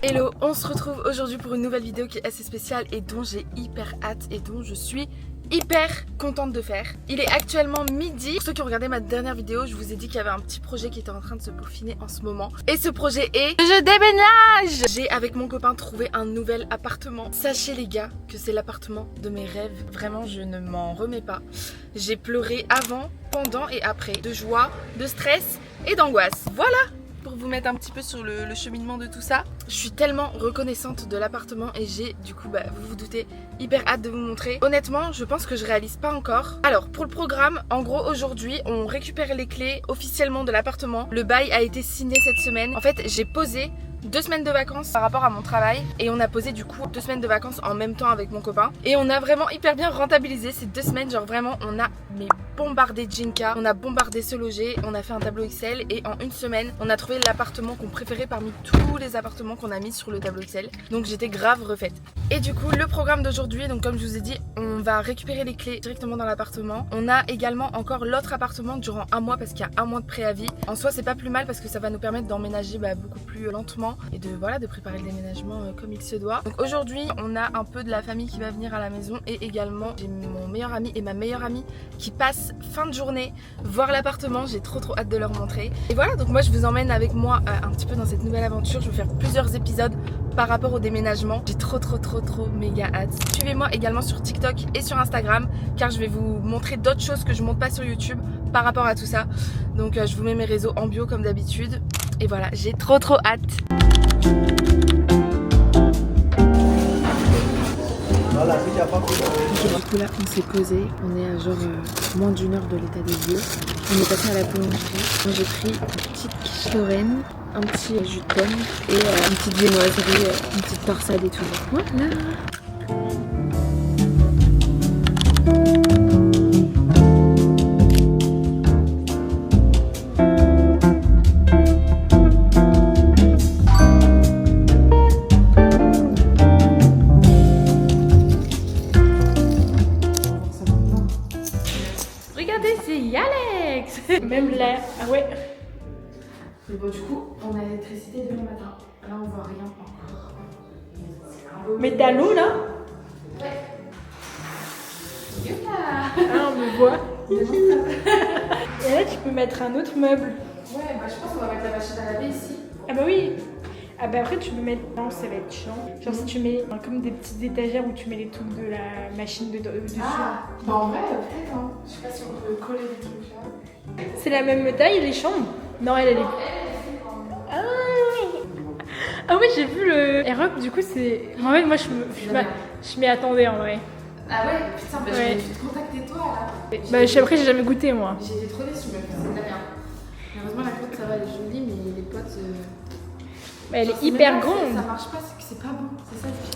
Hello, on se retrouve aujourd'hui pour une nouvelle vidéo qui est assez spéciale et dont j'ai hyper hâte et dont je suis hyper contente de faire. Il est actuellement midi. Pour ceux qui ont regardé ma dernière vidéo, je vous ai dit qu'il y avait un petit projet qui était en train de se peaufiner en ce moment. Et ce projet est... Je déménage! J'ai avec mon copain trouvé un nouvel appartement. Sachez les gars que c'est l'appartement de mes rêves. Vraiment, je ne m'en remets pas. J'ai pleuré avant, pendant et après. De joie, de stress et d'angoisse. Voilà! Pour vous mettre un petit peu sur le cheminement de tout ça. Je suis tellement reconnaissante de l'appartement et j'ai du coup, vous vous doutez, hyper hâte de vous montrer. Honnêtement, je pense que je réalise pas encore. Alors, pour le programme, en gros aujourd'hui, on récupère les clés officiellement de l'appartement. Le bail a été signé cette semaine. En fait, j'ai posé 2 semaines de vacances par rapport à mon travail et on a posé du coup 2 semaines de vacances en même temps avec mon copain et on a vraiment hyper bien rentabilisé ces 2 semaines. Genre vraiment on a bombardé Jinka, on a bombardé Se Loger, on a fait un tableau Excel et en une semaine on a trouvé l'appartement qu'on préférait parmi tous les appartements qu'on a mis sur le tableau Excel. Donc j'étais grave refaite. Et du coup le programme d'aujourd'hui, donc comme je vous ai dit, on va récupérer les clés directement dans l'appartement. On a également encore l'autre appartement durant un mois parce qu'il y a un mois de préavis. En soi c'est pas plus mal parce que ça va nous permettre d'emménager beaucoup plus lentement et de préparer le déménagement comme il se doit. Donc aujourd'hui on a un peu de la famille qui va venir à la maison et également j'ai mon meilleur ami et ma meilleure amie qui passent fin de journée voir l'appartement. J'ai trop hâte de leur montrer. Et voilà, donc moi je vous emmène avec moi un petit peu dans cette nouvelle aventure. Je vais faire plusieurs épisodes par rapport au déménagement. J'ai trop méga hâte. Suivez-moi également sur TikTok et sur Instagram car je vais vous montrer d'autres choses que je montre pas sur YouTube par rapport à tout ça. Donc je vous mets mes réseaux en bio comme d'habitude. Et voilà, j'ai trop hâte. Du coup là on s'est posé, on est à genre moins d'1 heure de l'état des lieux. On est passé à la boulangerie. Moi j'ai pris une petite quiche Lorraine, un petit jus de pomme et une petite viennoiserie, une petite torsade et tout. Voilà. Regardez, c'est Alex. Même l'air, ah ouais. Mais bon, du coup, on a l'électricité demain matin. Là, on voit rien encore. Mais t'as l'eau là? Ouais. Ah, on me voit. Et là, tu peux mettre un autre meuble. Ouais, je pense qu'on va mettre la machine à laver ici. Ah bah oui. Ah bah après, tu peux mettre... Non, ça va être chiant. Genre si tu mets comme des petites étagères où tu mets les trucs de la machine dessus. Ah, en vrai, peut-être, hein. Je sais pas si on peut coller des trucs là. C'est la même taille, les chambres? Non, elle est... Ah oui, j'ai vu le Air-Up, du coup c'est... En fait, moi je m'y attendais en vrai. Ah ouais, putain, je vais te contacter toi là. Après j'ai jamais goûté moi. J'ai été trop déçue, mais c'est de la merde. Heureusement la côte ça va, elle est jolie, mais les potes... Elle est hyper grande. Ça marche pas, c'est que c'est pas bon, c'est ça le truc.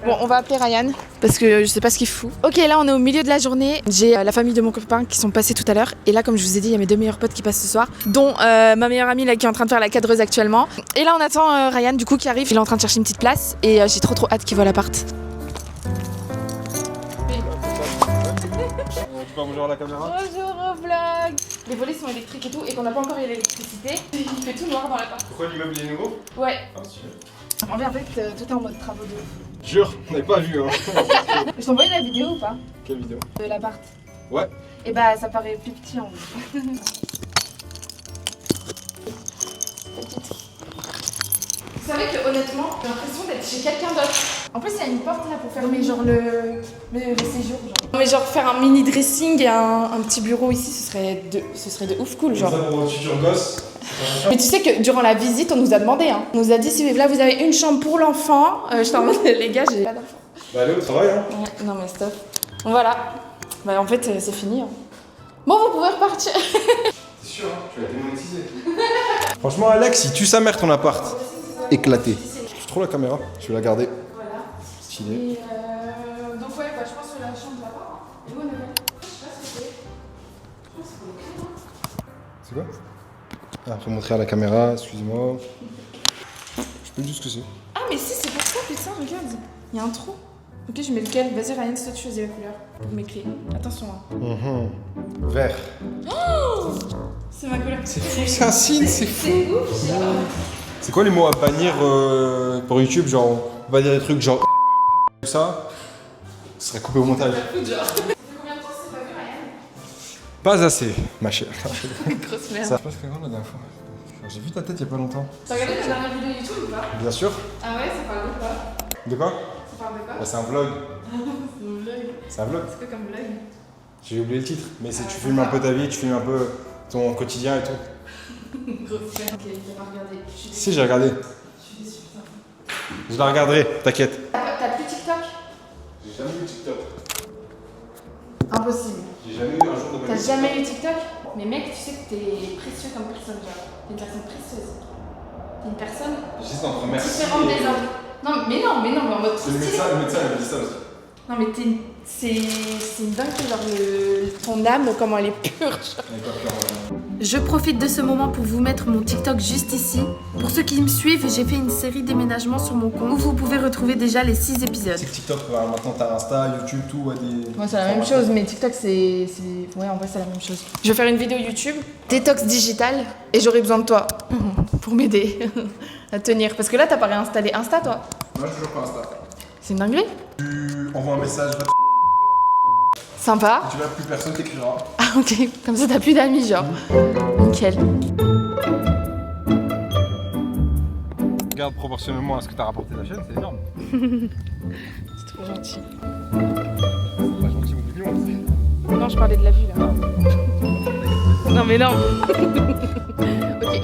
Bon, on va appeler Ryan parce que je sais pas ce qu'il fout. Ok, là on est au milieu de la journée. J'ai la famille de mon copain qui sont passés tout à l'heure. Et là, comme je vous ai dit, il y a mes 2 meilleurs potes qui passent ce soir, dont ma meilleure amie là qui est en train de faire la cadreuse actuellement. Et là, on attend Ryan du coup qui arrive. Il est en train de chercher une petite place et j'ai trop hâte qu'il voit l'appart. Tu peux bonjour à la caméra? Bonjour au vlog. Les volets sont électriques et tout, et qu'on n'a pas encore eu l'électricité. Il fait tout noir dans l'appart. Pourquoi l'immeuble est nouveau? Ouais. Ah, super. En fait, tout est en mode travaux de ouf. Jure, on n'avait pas vu hein. Je t'ai envoyé la vidéo ou pas? Quelle vidéo? De l'appart. Ouais. Et ça paraît plus petit en vrai. Vous savez que honnêtement, j'ai l'impression d'être chez quelqu'un d'autre. En plus, il y a une porte là pour fermer genre le séjour. Genre. Non, mais genre faire un mini dressing et un petit bureau ici, ce serait de ouf cool genre. Ça pour votre futur gosse. Mais tu sais que durant la visite, on nous a demandé, hein. On nous a dit si là vous avez une chambre pour l'enfant. Je en mode les gars, j'ai pas d'enfant. Bah allez au travail hein. Ouais, non mais stop. Voilà. En fait, c'est fini. Hein. Bon, vous pouvez repartir. C'est sûr, hein, tu vas démonétiser. Franchement, Alex, il tue sa mère ton appart. Éclaté. Je trouve la caméra, je vais la garder. Voilà. Stylé. Et donc, ouais, je pense que la chambre là-bas. Et où on est? Je sais pas ce que c'est. Je pense que c'est pour les clés, non? C'est quoi? Ah, faut montrer à la caméra, excuse-moi. Je sais plus du tout ce que c'est. Ah, mais si, c'est pour ça, putain, regarde. Il y a un trou. Ok, je mets lequel? Vas-y Ryan, c'est toi tu choisis la couleur pour mes clés. Attention. Hein. Vert. Oh, c'est ma couleur. C'est fou, c'est un signe, c'est fou. C'est ouf, genre. C'est quoi les mots à bannir pour YouTube? Genre, on va dire des trucs genre tout ça. Ce serait coupé au montage. Genre. Ça fait combien de temps c'est pas vu Ryan? Pas assez, ma chère. Grosse merde. Ça se passe quand la dernière fois? J'ai vu ta tête il y a pas longtemps. T'as regardé la dernière vidéo YouTube ou pas? Bien sûr. Ah ouais, ça parle de quoi? De quoi? Ça parle de quoi? Bah, c'est un vlog. C'est mon vlog. C'est un vlog. C'est quoi comme vlog? J'ai oublié le titre. Mais c'est tu filmes un peu ta vie, tu filmes un peu ton quotidien et tout. Grosse merde. Ok, j'ai pas regardé. Si, j'ai regardé. Je suis déçue, putain. Je la regarderai, t'inquiète. T'as plus TikTok? J'ai jamais eu TikTok. Impossible. J'ai jamais eu un jour de T'as jamais eu TikTok? Mais mec, tu sais que t'es précieux comme personne, genre. T'es une personne précieuse. T'es une personne Juste en train de remercier. différente des autres. Non, mais en mode C'est le médecin il m'a dit ça aussi. Non, mais c'est une dingue, genre ton âme, comment elle est pure. Genre. Elle est pas pure, ouais. Je profite de ce moment pour vous mettre mon TikTok juste ici. Pour ceux qui me suivent, j'ai fait une série déménagements sur mon compte où vous pouvez retrouver déjà les 6 épisodes. C'est que TikTok, maintenant t'as Insta, YouTube, tout, des. Ouais, c'est la même chose, mais TikTok, c'est. Ouais, en vrai, c'est la même chose. Je vais faire une vidéo YouTube, détox digital, et j'aurai besoin de toi pour m'aider à tenir. Parce que là, t'as pas réinstallé Insta, toi? Moi, j'ai toujours pas Insta. C'est une dinguerie. Tu envoies un message, Sympa. tu verras plus personne t'écrira. Ah, ok, comme ça, t'as plus d'amis, genre. Nickel. Regarde proportionnellement à ce que t'as rapporté la chaîne, c'est énorme. C'est trop gentil. C'est pas gentil ou mignon. Non, je parlais de la vue, là. Non, mais non.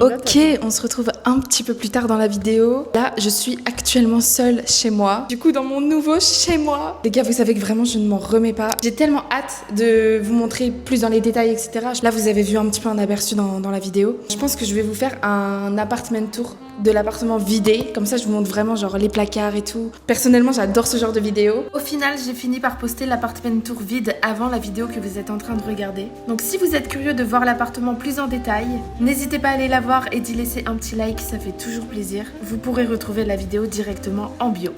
Ok, on se retrouve un petit peu plus tard dans la vidéo. Là, je suis actuellement seule chez moi. Du coup, dans mon nouveau chez moi. Les gars, vous savez que vraiment, je ne m'en remets pas. J'ai tellement hâte de vous montrer plus dans les détails, etc. Là, vous avez vu un petit peu un aperçu dans la vidéo. Je pense que je vais vous faire un apartment tour de l'appartement vidé. Comme ça, je vous montre vraiment genre les placards et tout. Personnellement, j'adore ce genre de vidéo. Au final, j'ai fini par poster l'appartement tour vide avant la vidéo que vous êtes en train de regarder. Donc, si vous êtes curieux de voir l'appartement plus en détail, n'hésitez pas à aller la voir et d'y laisser un petit like, ça fait toujours plaisir. Vous pourrez retrouver la vidéo directement en bio.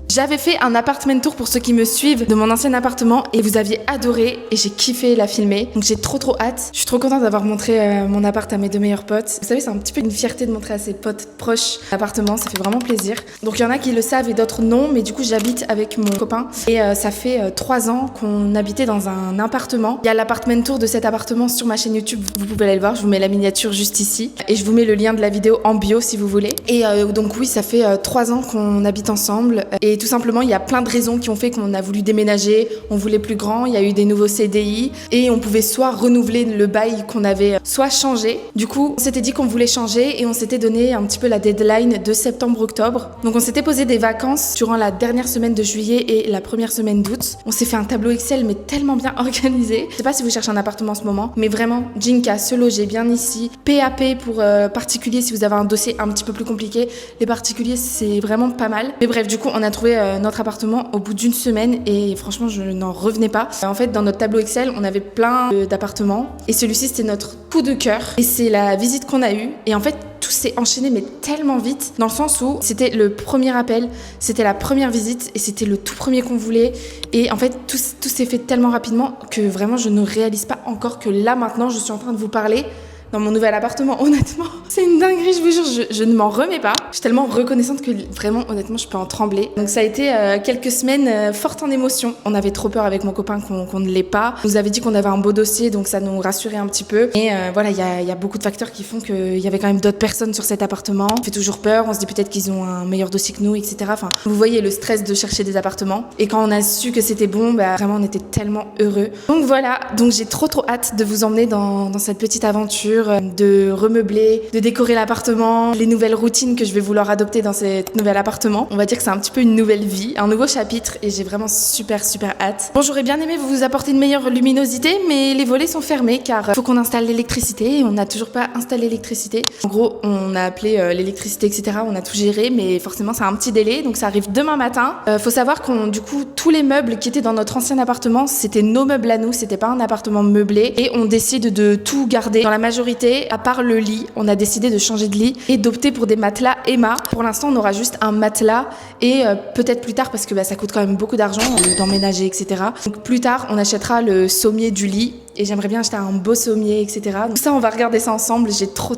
J'avais fait un apartment tour pour ceux qui me suivent de mon ancien appartement et vous aviez adoré et j'ai kiffé la filmer. Donc j'ai trop hâte. Je suis trop contente d'avoir montré mon appart à mes 2 meilleurs potes. Vous savez, c'est un petit peu une fierté de montrer à ses potes proches l'appartement, ça fait vraiment plaisir. Donc il y en a qui le savent et d'autres non, mais du coup j'habite avec mon copain et ça fait 3 ans qu'on habitait dans un appartement. Il y a l'appartement tour de cet appartement sur ma chaîne YouTube, vous pouvez aller le voir, je vous mets la miniature juste ici et je vous mets le lien de la vidéo en bio si vous voulez. Et donc oui, ça fait 3 ans qu'on habite ensemble et tout simplement, il y a plein de raisons qui ont fait qu'on a voulu déménager, on voulait plus grand, il y a eu des nouveaux CDI et on pouvait soit renouveler le bail qu'on avait, soit changer. Du coup, on s'était dit qu'on voulait changer et on s'était donné un petit peu la deadline de septembre-octobre. Donc on s'était posé des vacances durant la dernière semaine de juillet et la première semaine d'août. On s'est fait un tableau Excel mais tellement bien organisé. Je sais pas si vous cherchez un appartement en ce moment, mais vraiment, Jinka, se loger bien ici. PAP pour particuliers si vous avez un dossier un petit peu plus compliqué. Les particuliers, c'est vraiment pas mal. Mais bref, du coup, on a trouvé notre appartement au bout d'une semaine et franchement je n'en revenais pas. En fait dans notre tableau Excel on avait plein d'appartements et celui-ci c'était notre coup de cœur et c'est la visite qu'on a eue et en fait tout s'est enchaîné mais tellement vite dans le sens où c'était le premier appel, c'était la première visite et c'était le tout premier qu'on voulait et en fait tout s'est fait tellement rapidement que vraiment je ne réalise pas encore que là maintenant je suis en train de vous parler dans mon nouvel appartement, honnêtement. C'est une dinguerie, je vous jure, je ne m'en remets pas. Je suis tellement reconnaissante que vraiment, honnêtement, je peux en trembler. Donc ça a été quelques semaines fortes en émotions. On avait trop peur avec mon copain qu'on ne l'ait pas. On nous avait dit qu'on avait un beau dossier, donc ça nous rassurait un petit peu. Et voilà, il y a beaucoup de facteurs qui font qu'il y avait quand même d'autres personnes sur cet appartement. Ça fait toujours peur, on se dit peut-être qu'ils ont un meilleur dossier que nous, etc. Enfin, vous voyez le stress de chercher des appartements. Et quand on a su que c'était bon, bah vraiment, on était tellement heureux. Donc voilà, donc j'ai trop hâte de vous emmener dans cette petite aventure, de remeubler, de décorer l'appartement, les nouvelles routines que je vais vouloir adopter dans cet nouvel appartement. On va dire que c'est un petit peu une nouvelle vie, un nouveau chapitre et j'ai vraiment super hâte. Bon, j'aurais bien aimé vous apporter une meilleure luminosité, mais les volets sont fermés car il faut qu'on installe l'électricité et on n'a toujours pas installé l'électricité. En gros, on a appelé l'électricité, etc. On a tout géré, mais forcément, c'est un petit délai, donc ça arrive demain matin. Faut savoir du coup, tous les meubles qui étaient dans notre ancien appartement, c'était nos meubles à nous, c'était pas un appartement meublé et on décide de tout garder dans la majorité priorité, à part le lit, on a décidé de changer de lit et d'opter pour des matelas Emma. Pour l'instant, on aura juste un matelas et peut-être plus tard, parce que ça coûte quand même beaucoup d'argent d'emménager, etc. Donc plus tard, on achètera le sommier du lit. Et j'aimerais bien acheter un beau sommier, etc. Donc ça, on va regarder ça ensemble. J'ai trop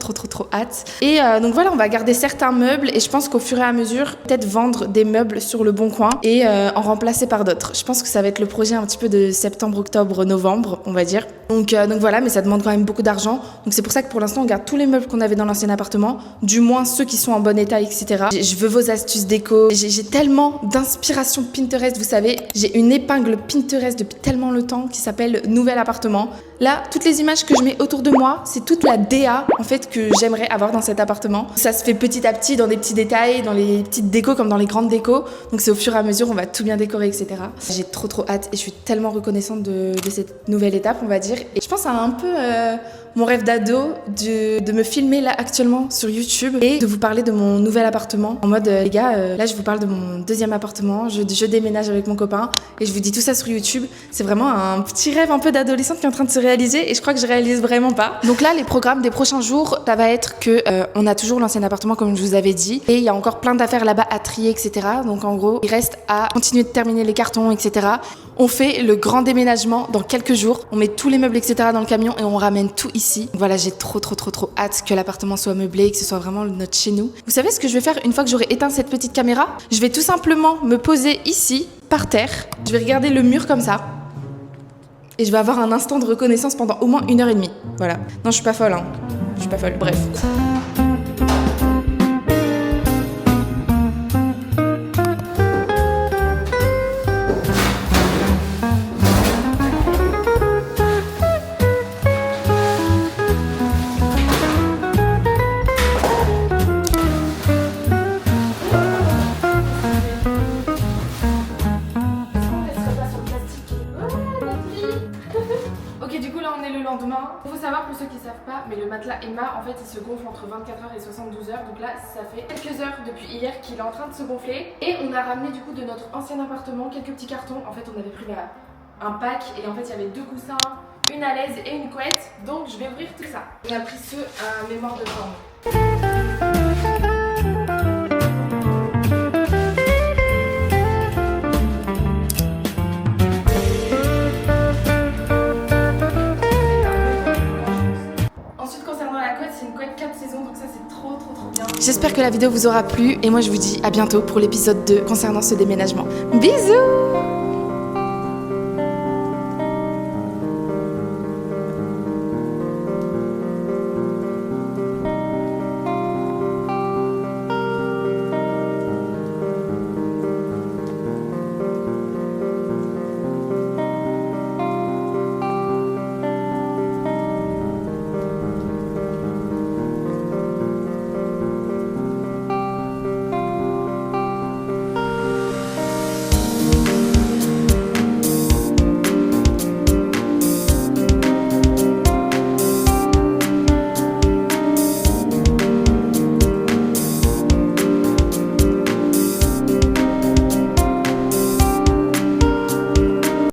hâte. Et donc voilà, on va garder certains meubles. Et je pense qu'au fur et à mesure, peut-être vendre des meubles sur le bon coin et en remplacer par d'autres. Je pense que ça va être le projet un petit peu de septembre, octobre, novembre, on va dire. Donc voilà, mais ça demande quand même beaucoup d'argent. Donc c'est pour ça que pour l'instant, on garde tous les meubles qu'on avait dans l'ancien appartement. Du moins ceux qui sont en bon état, etc. Je veux vos astuces déco. J'ai tellement d'inspiration Pinterest, vous savez. J'ai une épingle Pinterest depuis tellement longtemps qui s'appelle Nouvel appartement. Là, toutes les images que je mets autour de moi, c'est toute la DA en fait que j'aimerais avoir dans cet appartement. Ça se fait petit à petit dans des petits détails, dans les petites décos comme dans les grandes décos. Donc c'est au fur et à mesure, on va tout bien décorer, etc. J'ai trop hâte et je suis tellement reconnaissante de cette nouvelle étape, on va dire. Et je pense à un peu mon rêve d'ado de me filmer là actuellement sur YouTube et de vous parler de mon nouvel appartement. En mode, les gars, là je vous parle de mon deuxième appartement, je déménage avec mon copain et je vous dis tout ça sur YouTube. C'est vraiment un petit rêve un peu d'adolescente qui est en train de se réaliser et je crois que je réalise vraiment pas. Donc là, les programmes des prochains jours, ça va être que on a toujours l'ancien appartement comme je vous avais dit et il y a encore plein d'affaires là-bas à trier, etc. Donc en gros, il reste à continuer de terminer les cartons, etc. On fait le grand déménagement dans quelques jours. On met tous les meubles, etc. dans le camion et on ramène tout ici. Voilà, j'ai trop hâte que l'appartement soit meublé, que ce soit vraiment notre chez nous. Vous savez ce que je vais faire une fois que j'aurai éteint cette petite caméra? Je vais tout simplement me poser ici, par terre. Je vais regarder le mur comme ça. Et je vais avoir un instant de reconnaissance pendant au moins 1h30. Voilà. Non, je suis pas folle, hein. Je suis pas folle. Bref. Il faut savoir pour ceux qui ne savent pas, mais le matelas Emma en fait il se gonfle entre 24 heures et 72 heures. Donc là ça fait quelques heures depuis hier qu'il est en train de se gonfler. Et on a ramené du coup de notre ancien appartement quelques petits cartons. En fait on avait pris un pack et en fait il y avait 2 coussins, une alaise et une couette. Donc je vais ouvrir tout ça. On a pris ceux à mémoire de forme. J'espère que la vidéo vous aura plu et moi je vous dis à bientôt pour l'épisode 2 concernant ce déménagement. Bisous!